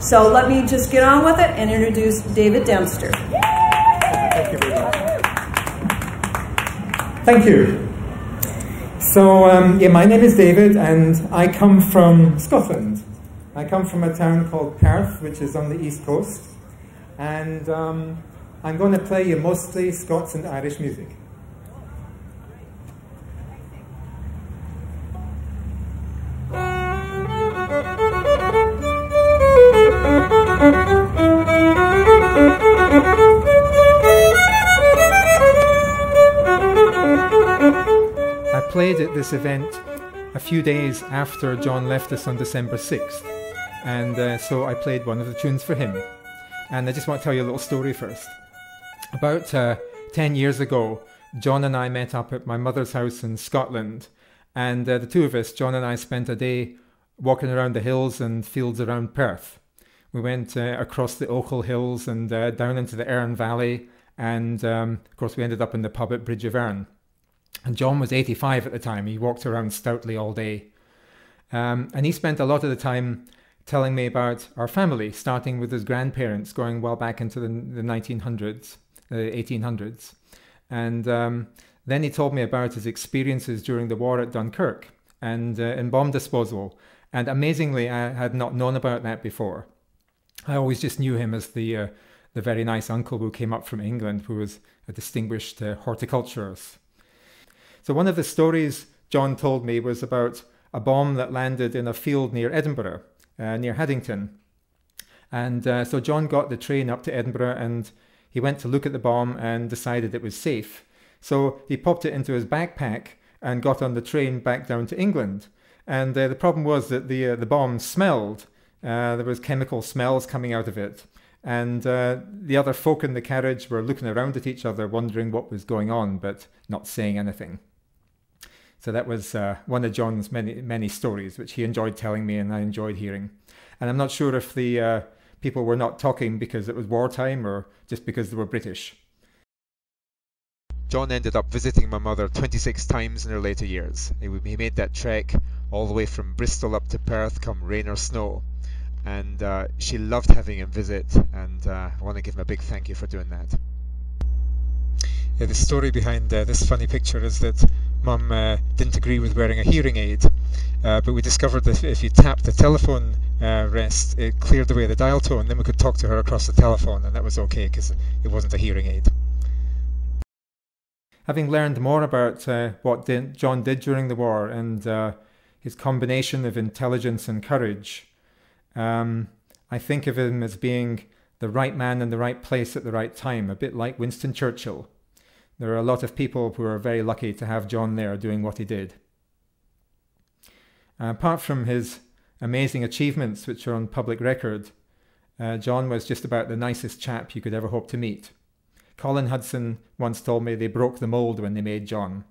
So let me just get on with it and introduce David Dempster. Thank you very much. Thank you. So, yeah, my name is David, and I come from Scotland. I come from a town called Perth, which is on the east coast, and I'm going to play you mostly Scots and Irish music. I played at this event a few days after John left us on December 6th, and so I played one of the tunes for him. And I just want to tell you a little story first. About 10 years ago, John and I met up at my mother's house in Scotland, and the two of us, John and I, spent a day walking around the hills and fields around Perth. We went across the Ochil Hills and down into the Erne Valley, and of course we ended up in the pub at Bridge of Erne. And John was 85 at the time. He walked around stoutly all day. And he spent a lot of the time telling me about our family, starting with his grandparents, going well back into the 1900s, 1800s. And then he told me about his experiences during the war at Dunkirk and in bomb disposal. And amazingly, I had not known about that before. I always just knew him as the very nice uncle who came up from England, who was a distinguished horticulturist. So one of the stories John told me was about a bomb that landed in a field near Edinburgh, near Haddington. And so John got the train up to Edinburgh, and he went to look at the bomb and decided it was safe. So he popped it into his backpack and got on the train back down to England. And the problem was that the bomb smelled. There was chemical smells coming out of it. And the other folk in the carriage were looking around at each other, wondering what was going on, but not saying anything. So that was one of John's many stories, which he enjoyed telling me and I enjoyed hearing. And I'm not sure if the people were not talking because it was wartime or just because they were British. John ended up visiting my mother 26 times in her later years. He made that trek all the way from Bristol up to Perth, come rain or snow. And she loved having him visit, and I want to give him a big thank you for doing that. Yeah, the story behind this funny picture is that Mum didn't agree with wearing a hearing aid, but we discovered that if you tapped the telephone rest, it cleared away the dial tone, then we could talk to her across the telephone, and that was okay because it wasn't a hearing aid. Having learned more about what John did during the war and his combination of intelligence and courage, I think of him as being the right man in the right place at the right time, a bit like Winston Churchill. There are a lot of people who are very lucky to have John there doing what he did. Apart from his amazing achievements, which are on public record, John was just about the nicest chap you could ever hope to meet. Colin Hudson once told me they broke the mould when they made John,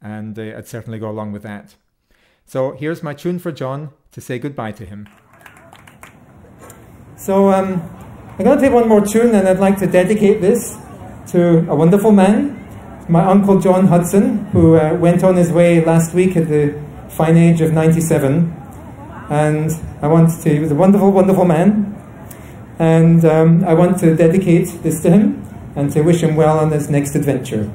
and I'd certainly go along with that. So here's my tune for John to say goodbye to him. So I'm going to play one more tune, and I'd like to dedicate this to a wonderful man, my Uncle John Hudson, who went on his way last week at the fine age of 97. And he was a wonderful, wonderful man. And I want to dedicate this to him and to wish him well on his next adventure.